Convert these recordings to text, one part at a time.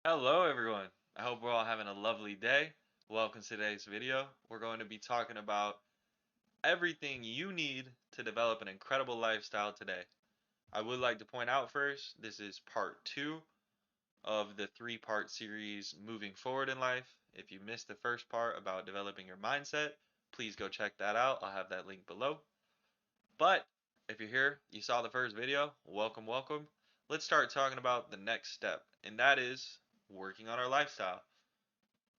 Hello everyone. I hope we're all having a lovely day. Welcome to today's video. We're going to be talking about everything you need to develop an incredible lifestyle today. I would like to point out first, this is part 2 of the 3-part series moving forward in life. If you missed the first part about developing your mindset, please go check that out. I'll have that link below. But if you're here, you saw the first video, welcome, welcome. Let's start talking about the next step, and that is working on our lifestyle.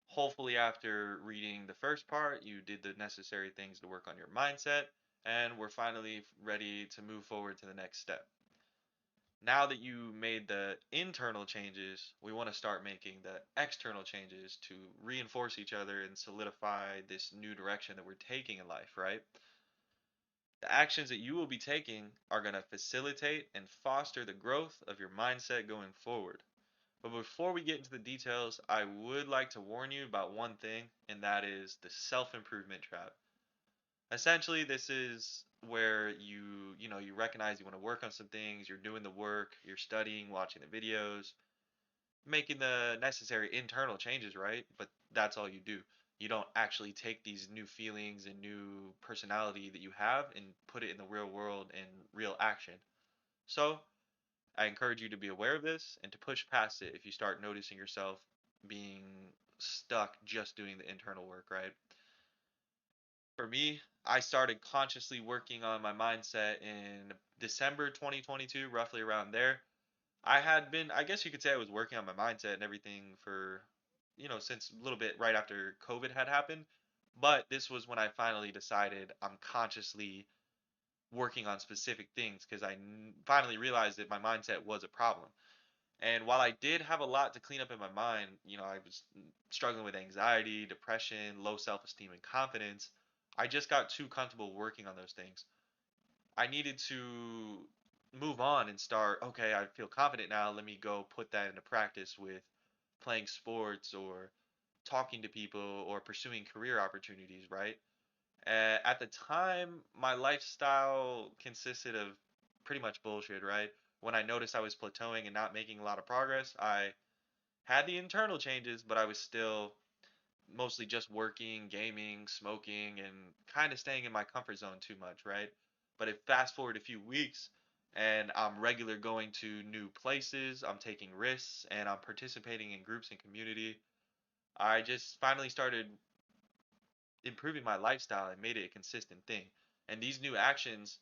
Hopefully, after reading the first part, you did the necessary things to work on your mindset, and we're finally ready to move forward to the next step. Now that you made the internal changes, we want to start making the external changes to reinforce each other and solidify this new direction that we're taking in life, right? The actions that you will be taking are going to facilitate and foster the growth of your mindset going forward. But before we get into the details, I would like to warn you about one thing, and that is the self-improvement trap. Essentially, this is where you recognize you want to work on some things, you're doing the work, you're studying, watching the videos, making the necessary internal changes, right? But that's all you do. You don't actually take these new feelings and new personality that you have and put it in the real world and real action. So, I encourage you to be aware of this and to push past it if you start noticing yourself being stuck just doing the internal work, right? For me, I started consciously working on my mindset in December 2022, roughly around there. I had been, I guess you could say I was working on my mindset and everything for, since a little bit right after COVID had happened. But this was when I finally decided I'm consciously working on specific things because finally realized that my mindset was a problem. And while I did have a lot to clean up in my mind, I was struggling with anxiety, depression, low self-esteem, and confidence. I just got too comfortable working on those things. I needed to move on and start, okay, I feel confident now. Let me go put that into practice with playing sports or talking to people or pursuing career opportunities, right? At the time, my lifestyle consisted of pretty much bullshit, right? When I noticed I was plateauing and not making a lot of progress, I had the internal changes, but I was still mostly just working, gaming, smoking, and kind of staying in my comfort zone too much, right? But if fast forward a few weeks and I'm regular going to new places, I'm taking risks, and I'm participating in groups and community, I just finally started improving my lifestyle and made it a consistent thing. And these new actions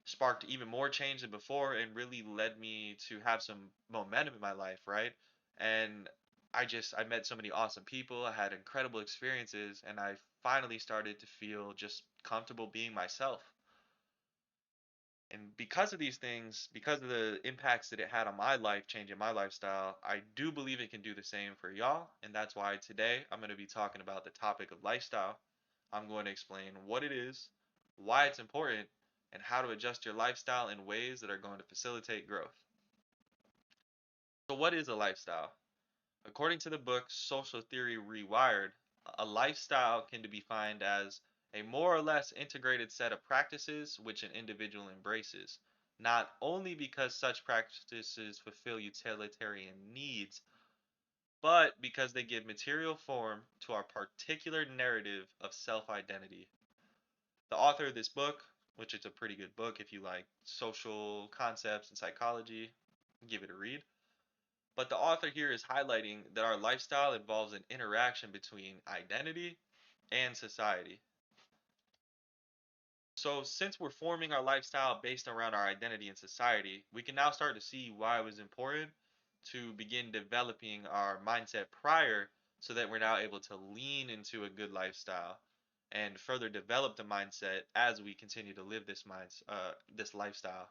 sparked even more change than before and really led me to have some momentum in my life, right? And I met so many awesome people, I had incredible experiences, and I finally started to feel just comfortable being myself. And because of these things, because of the impacts that it had on my life, changing my lifestyle, I do believe it can do the same for y'all. And that's why today I'm going to be talking about the topic of lifestyle. I'm going to explain what it is, why it's important, and how to adjust your lifestyle in ways that are going to facilitate growth. So, what is a lifestyle? According to the book Social Theory Rewired, a lifestyle can be defined as a more or less integrated set of practices which an individual embraces, not only because such practices fulfill utilitarian needs, but because they give material form to our particular narrative of self identity. The author of this book, which is a pretty good book if you like social concepts and psychology, give it a read. But the author here is highlighting that our lifestyle involves an interaction between identity and society. So, since we're forming our lifestyle based around our identity and society, we can now start to see why it was important to begin developing our mindset prior so that we're now able to lean into a good lifestyle and further develop the mindset as we continue to live this lifestyle.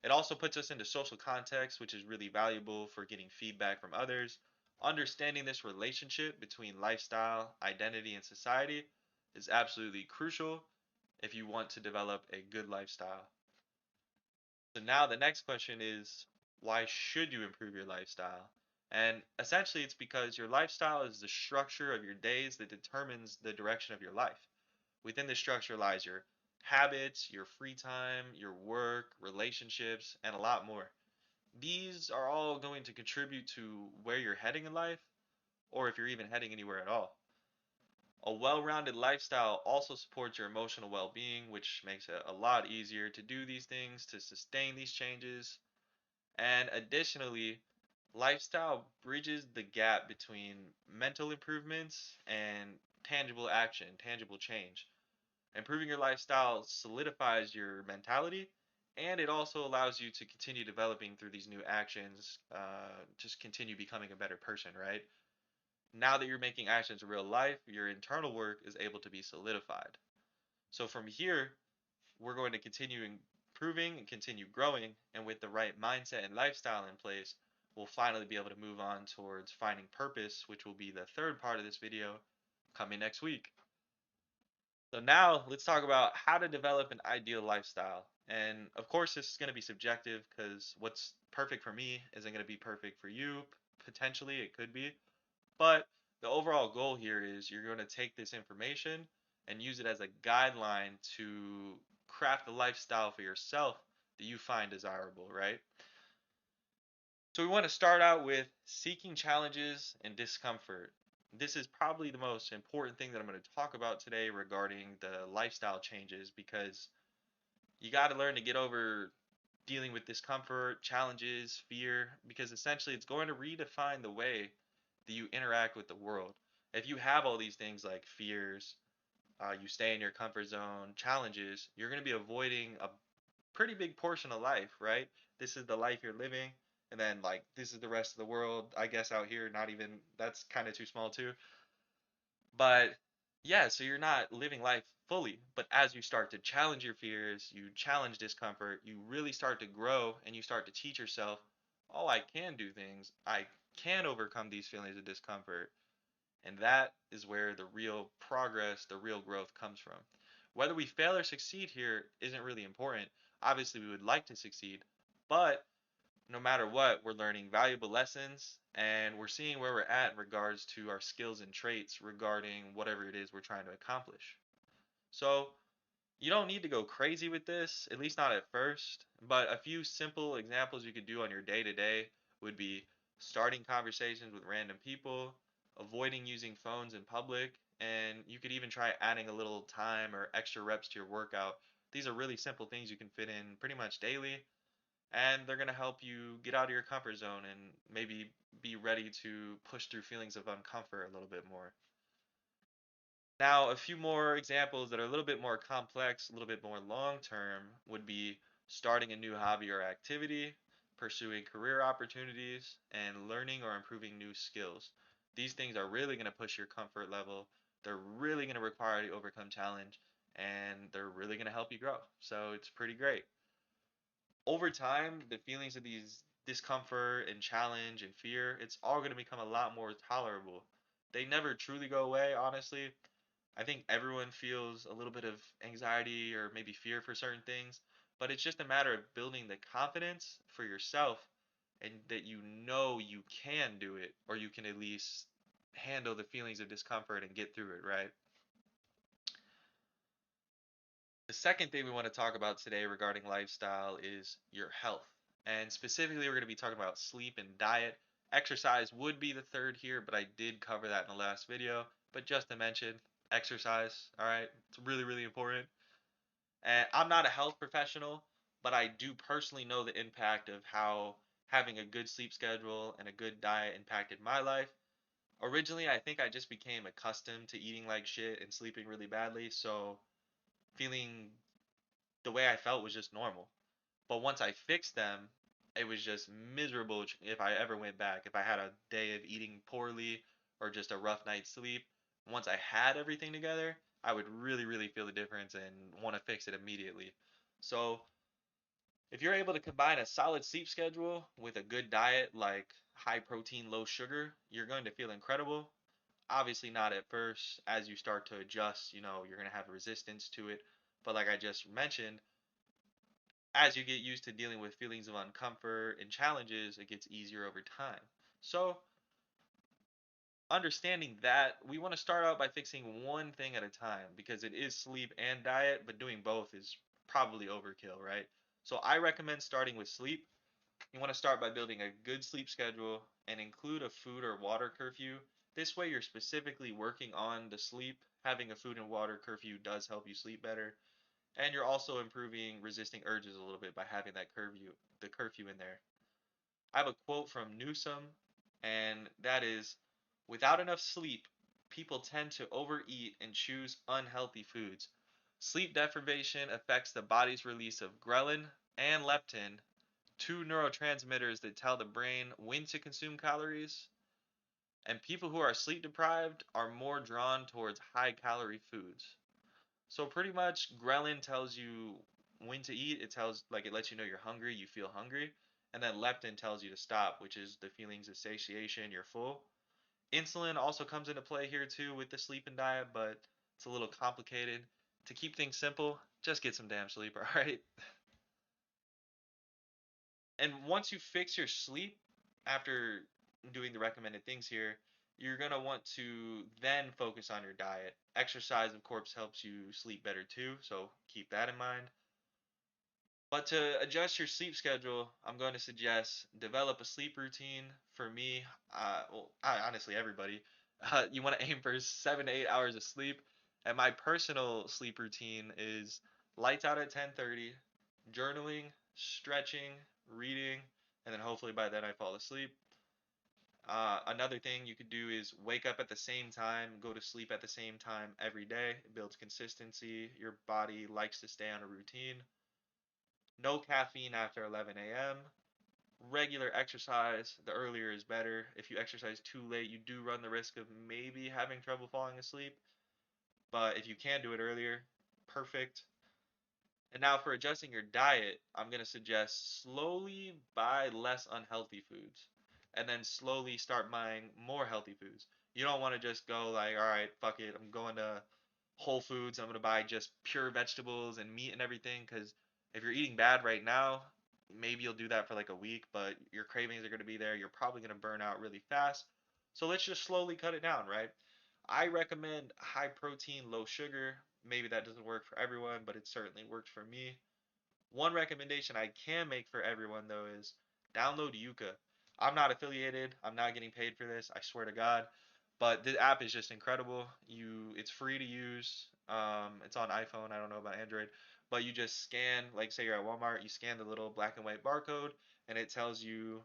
It also puts us into social context, which is really valuable for getting feedback from others. Understanding this relationship between lifestyle, identity, and society is absolutely crucial if you want to develop a good lifestyle. So now the next question is, why should you improve your lifestyle? And essentially, it's because your lifestyle is the structure of your days that determines the direction of your life. Within this structure lies your habits, your free time, your work, relationships, and a lot more. these are all going to contribute to where you're heading in life, or if you're even heading anywhere at all. A well rounded lifestyle also supports your emotional well being, which makes it a lot easier to do these things, to sustain these changes. And additionally, lifestyle bridges the gap between mental improvements and tangible action, tangible change. Improving your lifestyle solidifies your mentality, and it also allows you to continue developing through these new actions, just continue becoming a better person, right? Now that you're making actions in real life, your internal work is able to be solidified. So from here, we're going to continue improving and continue growing, and with the right mindset and lifestyle in place, we'll finally be able to move on towards finding purpose, which will be the third part of this video coming next week. So now let's talk about how to develop an ideal lifestyle. And of course, this is going to be subjective because what's perfect for me isn't going to be perfect for you. Potentially, it could be. But the overall goal here is you're going to take this information and use it as a guideline to craft a lifestyle for yourself that you find desirable, right? So we want to start out with seeking challenges and discomfort. This is probably the most important thing that I'm going to talk about today regarding the lifestyle changes because you got to learn to get over dealing with discomfort, challenges, fear, because essentially it's going to redefine the way that you interact with the world. If you have all these things like fears, you stay in your comfort zone, challenges, you're going to be avoiding a pretty big portion of life, right? This is the life you're living, and then like this is the rest of the world. I guess out here, not even that's kind of too small too. But yeah, so you're not living life fully. But as you start to challenge your fears, you challenge discomfort, you really start to grow and you start to teach yourself, oh, I can do things. I can overcome these feelings of discomfort. And that is where the real progress, the real growth comes from. Whether we fail or succeed here isn't really important. Obviously, we would like to succeed, but no matter what, we're learning valuable lessons and we're seeing where we're at in regards to our skills and traits regarding whatever it is we're trying to accomplish. So, you don't need to go crazy with this, at least not at first, but a few simple examples you could do on your day to day would be starting conversations with random people, avoiding using phones in public, and you could even try adding a little time or extra reps to your workout. These are really simple things you can fit in pretty much daily, and they're going to help you get out of your comfort zone and maybe be ready to push through feelings of uncomfort a little bit more. Now, a few more examples that are a little bit more complex, a little bit more long term would be starting a new hobby or activity, pursuing career opportunities, and learning or improving new skills. These things are really going to push your comfort level. They're really going to require you to overcome challenge, and they're really going to help you grow. So it's pretty great. Over time, the feelings of these discomfort and challenge and fear, it's all going to become a lot more tolerable. They never truly go away, honestly. I think everyone feels a little bit of anxiety or maybe fear for certain things, but it's just a matter of building the confidence for yourself and that you know you can do it or you can at least handle the feelings of discomfort and get through it, right? The second thing we want to talk about today regarding lifestyle is your health. And specifically, we're going to be talking about sleep and diet. Exercise would be the third here, but I did cover that in the last video. But just to mention, exercise, all right? It's really, really important. And I'm not a health professional, but I do personally know the impact of how having a good sleep schedule and a good diet impacted my life. Originally, I think I just became accustomed to eating like shit and sleeping really badly, so feeling the way I felt was just normal. But once I fixed them, it was just miserable if I ever went back. If I had a day of eating poorly or just a rough night's sleep, once I had everything together, I would really, really feel the difference and want to fix it immediately. So, if you're able to combine a solid sleep schedule with a good diet like high protein, low sugar, you're going to feel incredible. Obviously, not at first. As you start to adjust, you're going to have resistance to it. But like I just mentioned, as you get used to dealing with feelings of uncomfort and challenges, it gets easier over time. So, understanding that, we want to start out by fixing one thing at a time because it is sleep and diet, but doing both is probably overkill, right? So, I recommend starting with sleep. You want to start by building a good sleep schedule and include a food or water curfew. This way, you're specifically working on the sleep. Having a food and water curfew does help you sleep better, and you're also improving resisting urges a little bit by having the curfew in there. I have a quote from Newsom, and that is, "Without enough sleep, people tend to overeat and choose unhealthy foods. Sleep deprivation affects the body's release of ghrelin and leptin, two neurotransmitters that tell the brain when to consume calories, and people who are sleep deprived are more drawn towards high calorie foods." So pretty much ghrelin tells you when to eat. It tells like it lets you know you're hungry, you feel hungry, and then leptin tells you to stop, which is the feelings of satiation, you're full. Insulin also comes into play here too with the sleep and diet, but it's a little complicated. To keep things simple, just get some damn sleep, all right? And once you fix your sleep after doing the recommended things here, you're going to want to then focus on your diet. Exercise, of course, helps you sleep better too, so keep that in mind. But to adjust your sleep schedule, I'm going to suggest develop a sleep routine. For me, honestly, everybody, you want to aim for 7 to 8 hours of sleep. And my personal sleep routine is lights out at 10:30, journaling, stretching, reading, and then hopefully by then I fall asleep. Another thing you could do is wake up at the same time, go to sleep at the same time every day. It builds consistency. Your body likes to stay on a routine. No caffeine after 11 a.m. Regular exercise, the earlier is better. If you exercise too late, you do run the risk of maybe having trouble falling asleep. But if you can do it earlier, perfect. And now for adjusting your diet, I'm going to suggest slowly buy less unhealthy foods and then slowly start buying more healthy foods. You don't want to just go like, all right, fuck it, I'm going to Whole Foods, I'm going to buy just pure vegetables and meat and everything, because if you're eating bad right now, maybe you'll do that for like a week, but your cravings are going to be there. You're probably going to burn out really fast. So let's just slowly cut it down, right? I recommend high protein, low sugar. Maybe that doesn't work for everyone, but it certainly worked for me. One recommendation I can make for everyone though is download Yuka. I'm not affiliated. I'm not getting paid for this. I swear to God. But the app is just incredible. It's free to use. It's on iPhone. I don't know about Android, but you just scan, like say you're at Walmart, you scan the little black and white barcode, and it gives you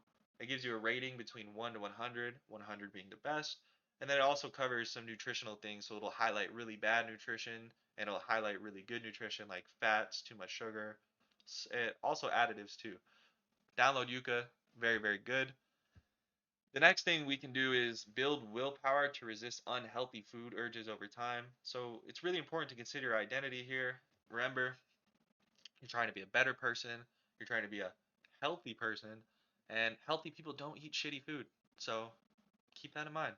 a rating between 1 to 100, 100 being the best. And then it also covers some nutritional things, so it'll highlight really bad nutrition and it'll highlight really good nutrition like fats, too much sugar, also additives too. Download Yuka, very, very good. The next thing we can do is build willpower to resist unhealthy food urges over time. So it's really important to consider your identity here. Remember, you're trying to be a better person, you're trying to be a healthy person, and healthy people don't eat shitty food. So keep that in mind.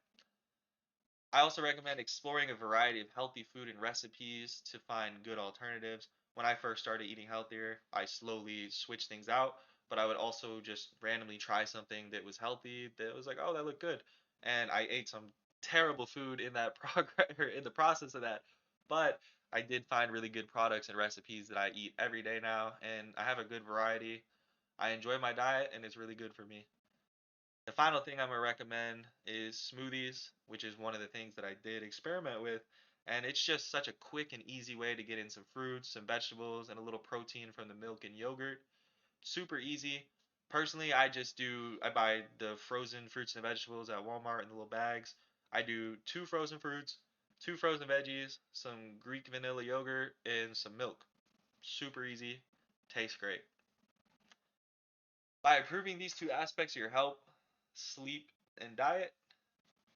I also recommend exploring a variety of healthy food and recipes to find good alternatives. When I first started eating healthier, I slowly switched things out, but I would also just randomly try something that was healthy that was like, oh, that looked good. And I ate some terrible food in that progress or in the process of that. But I did find really good products and recipes that I eat every day now, and I have a good variety. I enjoy my diet, and it's really good for me. The final thing I'm gonna recommend is smoothies, which is one of the things that I did experiment with, and it's just such a quick and easy way to get in some fruits, some vegetables, and a little protein from the milk and yogurt. Super easy. Personally, I buy the frozen fruits and vegetables at Walmart in the little bags. I do two frozen fruits, two frozen veggies, some Greek vanilla yogurt, and some milk. Super easy, tastes great. By improving these two aspects of your health, sleep and diet,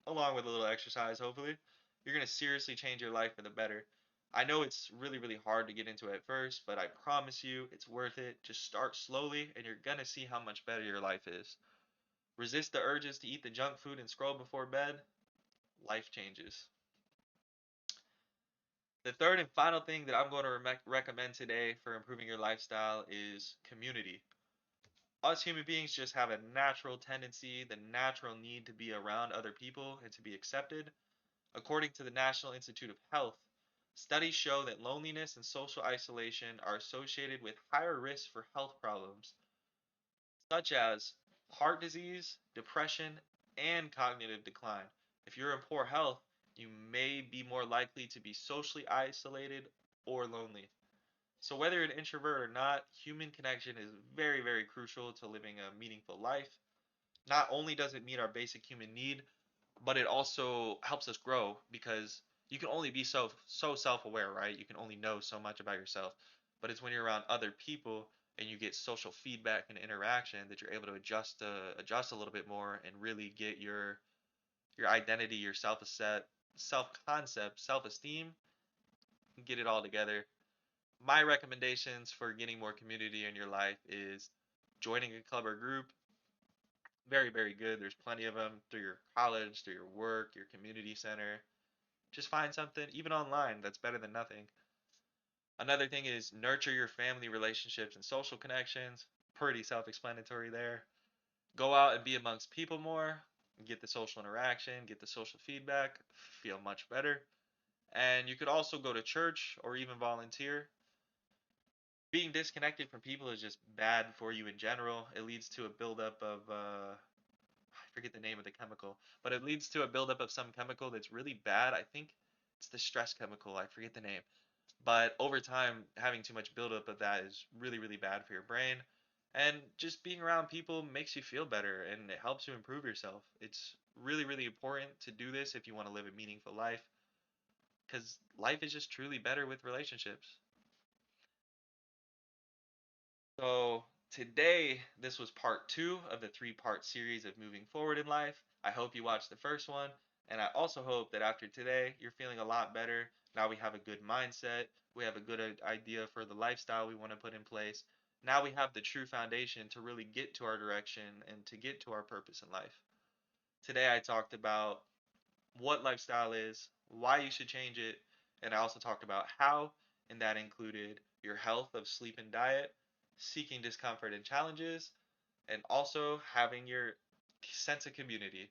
along with a little exercise, hopefully, you're going to seriously change your life for the better. I know it's really, really hard to get into at first, but I promise you it's worth it. Just start slowly, and you're going to see how much better your life is. Resist the urges to eat the junk food and scroll before bed. Life changes. The third and final thing that I'm going to recommend today for improving your lifestyle is community. Us human beings just have a natural tendency, the natural need to be around other people and to be accepted. According to the National Institute of Health, studies show that loneliness and social isolation are associated with higher risks for health problems. such as heart disease, depression, and cognitive decline. If you're in poor health, you may be more likely to be socially isolated or lonely. So, whether you're an introvert or not, human connection is very, very crucial to living a meaningful life. Not only does it meet our basic human need, but it also helps us grow because you can only be so self-aware, right? You can only know so much about yourself. But it's when you're around other people and you get social feedback and interaction that you're able to adjust a little bit more and really get your identity, your self-concept, self-esteem, and get it all together. My recommendations for getting more community in your life is joining a club or group. Very, very good. There's plenty of them through your college, through your work, your community center. Just find something, even online, that's better than nothing. Another thing is nurture your family relationships and social connections. Pretty self explanatory there. Go out and be amongst people more, get the social interaction, get the social feedback, feel much better. And you could also go to church or even volunteer. Being disconnected from people is just bad for you in general. It leads to a buildup of I forget the name of the chemical, but it leads to a buildup of some chemical that's really bad. I think it's the stress chemical. I forget the name. But over time, having too much buildup of that is really, really bad for your brain. And just being around people makes you feel better and it helps you improve yourself. It's really, really important to do this if you want to live a meaningful life because life is just truly better with relationships. So today, this was part two of the three-part series of moving forward in life. I hope you watched the first one, and I also hope that after today, you're feeling a lot better. Now we have a good mindset. We have a good idea for the lifestyle we want to put in place. Now we have the true foundation to really get to our direction and to get to our purpose in life. Today, I talked about what lifestyle is, why you should change it, and I also talked about how, and that included your health of sleep and diet, seeking discomfort and challenges, and also having your sense of community.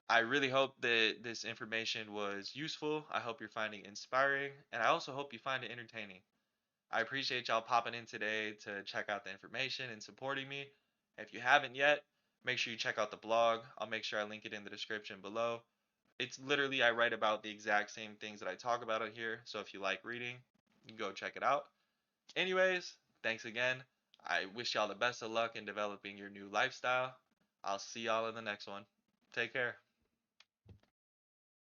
I really hope that this information was useful. I hope you're finding it inspiring, and I also hope you find it entertaining. I appreciate y'all popping in today to check out the information and supporting me. If you haven't yet, make sure you check out the blog. I'll make sure I link it in the description below. It's literally I write about the exact same things that I talk about on here. So if you like reading, you can go check it out. Anyways, thanks again. I wish y'all the best of luck in developing your new lifestyle. I'll see y'all in the next one. Take care.